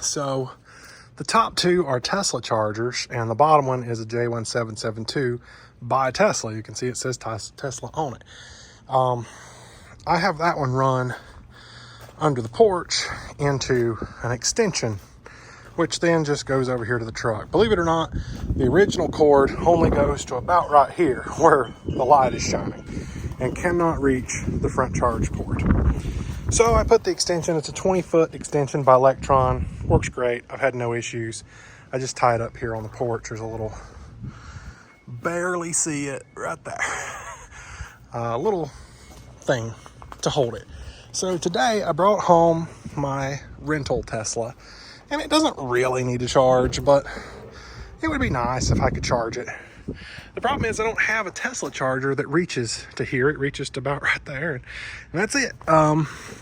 So the top two are Tesla chargers, and the bottom one is a J1772 by Tesla. You can see it says Tesla on it. I have that one run under the porch into an extension, which then just goes over here to the truck. Believe it or not, the original cord only goes to about right here where the light is shining and cannot reach the front charge port. So I put the extension, it's a 20-foot extension by Electron, works great. I've had no issues. I just tie it up here on the porch. There's a little, barely see it right there, a little thing to hold it. So today I brought home my rental Tesla, and it doesn't really need to charge, but it would be nice if I could charge it. The problem is I don't have a Tesla charger that reaches to here. It reaches to about right there, and that's it.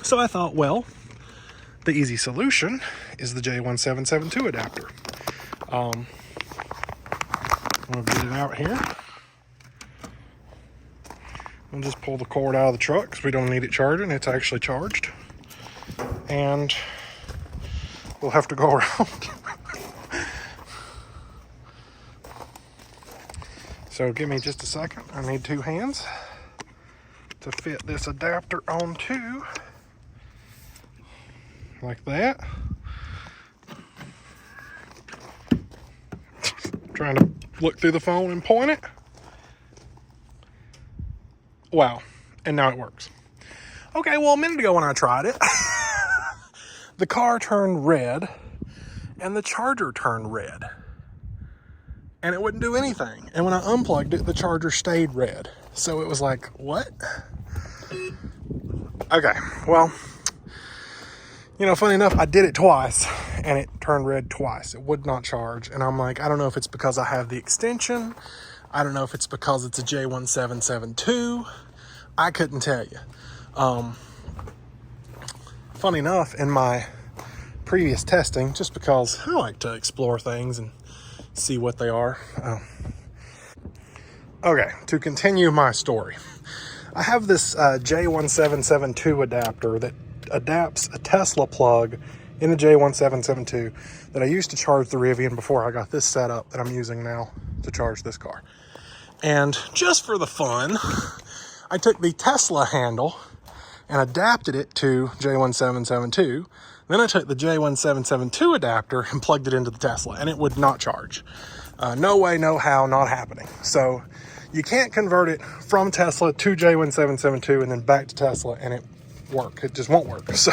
So I thought, well, the easy solution is the J1772 adapter. I'll get it out here. We'll just pull the cord out of the truck because we don't need it charging. It's actually charged. And we'll have to go around. So give me just a second. I need two hands to fit this adapter onto, like that. Trying to look through the phone and point it. Wow, and now it works. Okay, well, a minute ago when I tried it, the car turned red and the charger turned red. And it wouldn't do anything. And when I unplugged it, the charger stayed red. So it was like, what? Okay, well, you know, funny enough, I did it twice and it turned red twice. It would not charge. And I'm like, I don't know if it's because I have the extension. I don't know if it's because it's a J1772. I couldn't tell you. Funny enough, in my previous testing, just because I like to explore things and see what they are. Okay, to continue my story. I have this J1772 adapter that adapts a Tesla plug in the J1772 that I used to charge the Rivian before I got this set up that I'm using now to charge this car. And just for the fun, I took the Tesla handle and adapted it to J1772. Then I took the J1772 adapter and plugged it into the Tesla, and it would not charge. No way, no how, not happening. So you can't convert it from Tesla to J1772 and then back to Tesla and it work. It just won't work. So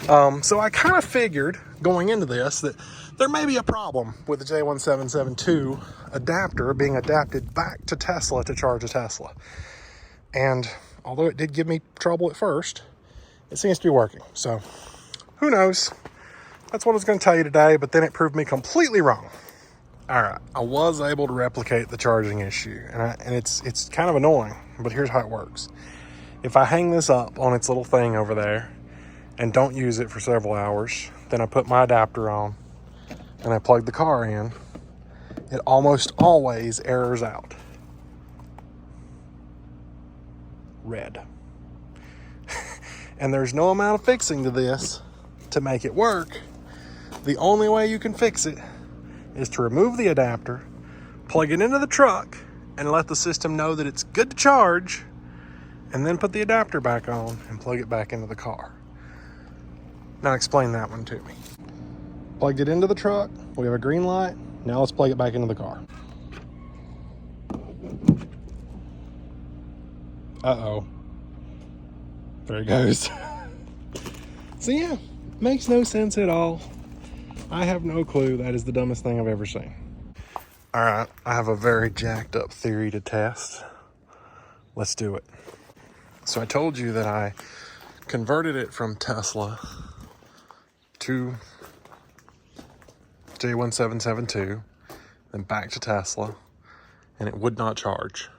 I kind of figured going into this that there may be a problem with the J1772 adapter being adapted back to Tesla to charge a Tesla. And although it did give me trouble at first, it seems to be working. So who knows? That's what I was going to tell you today, but then it proved me completely wrong. All right, I was able to replicate the charging issue, and it's kind of annoying, but here's how it works. If I hang this up on its little thing over there and don't use it for several hours, then I put my adapter on and I plug the car in, it almost always errors out. Red. And there's no amount of fixing to this to make it work. The only way you can fix it is to remove the adapter, plug it into the truck, and let the system know that it's good to charge, and then put the adapter back on and plug it back into the car. Now explain that one to me. Plugged it into the truck, we have a green light, now let's plug it back into the car. Uh-oh. There it goes. So yeah, makes no sense at all. I have no clue. That is the dumbest thing I've ever seen. All right, I have a very jacked up theory to test. Let's do it. So I told you that I converted it from Tesla to J1772, then back to Tesla, and it would not charge.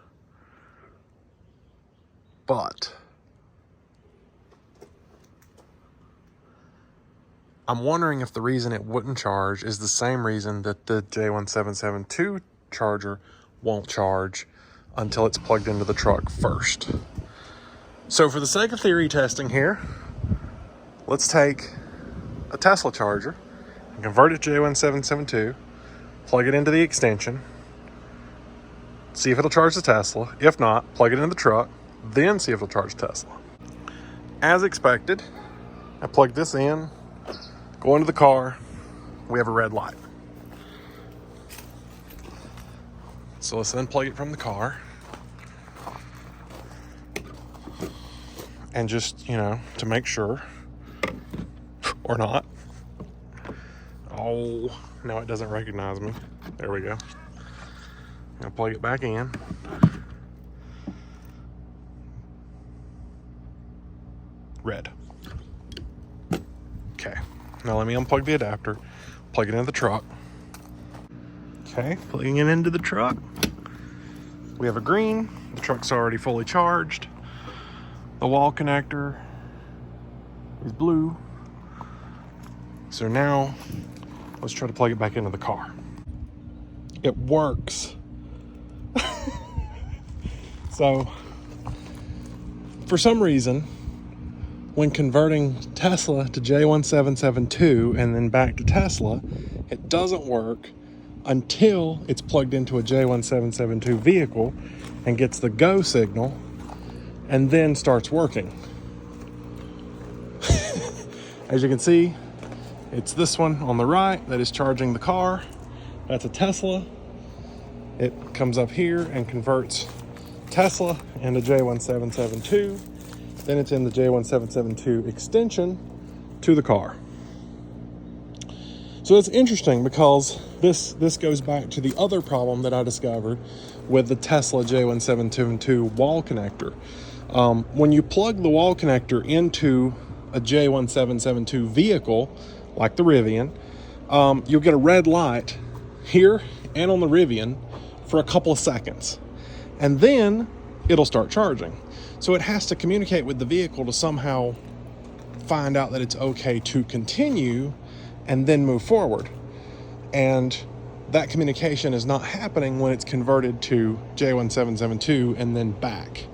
But I'm wondering if the reason it wouldn't charge is the same reason that the J1772 charger won't charge until it's plugged into the truck first. So for the sake of theory testing here, let's take a Tesla charger convert it to J1772, plug it into the extension, see if it'll charge the Tesla. If not, plug it into the truck, then see if it'll charge the Tesla. As expected, I plugged this in, go into the car, we have a red light. So let's unplug it from the car. And just, you know, to make sure, or not. Oh, now it doesn't recognize me. There we go. I'll plug it back in. Red. Okay, now let me unplug the adapter, plug it into the truck. Okay, plugging it into the truck. We have a green, the truck's already fully charged. The wall connector is blue. So now, let's try to plug it back into the car. It works. So, for some reason, when converting Tesla to J1772 and then back to Tesla, it doesn't work until it's plugged into a J1772 vehicle and gets the go signal and then starts working. As you can see, it's this one on the right that is charging the car. That's a Tesla. It comes up here and converts Tesla into J1772. Then it's in the J1772 extension to the car. So it's interesting because this goes back to the other problem that I discovered with the Tesla J1772 wall connector. When you plug the wall connector into a J1772 vehicle, like the Rivian, you'll get a red light here and on the Rivian for a couple of seconds. And then it'll start charging. So it has to communicate with the vehicle to somehow find out that it's okay to continue and then move forward. And that communication is not happening when it's converted to J1772 and then back.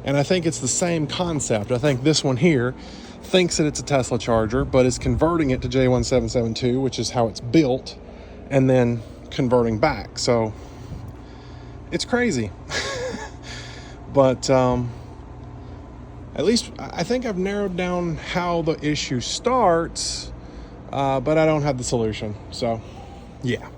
And I think it's the same concept. I think this one here thinks that it's a Tesla charger, but is converting it to J1772, which is how it's built, and then converting back. So it's crazy. But at least I think I've narrowed down how the issue starts, but I don't have the solution. So yeah.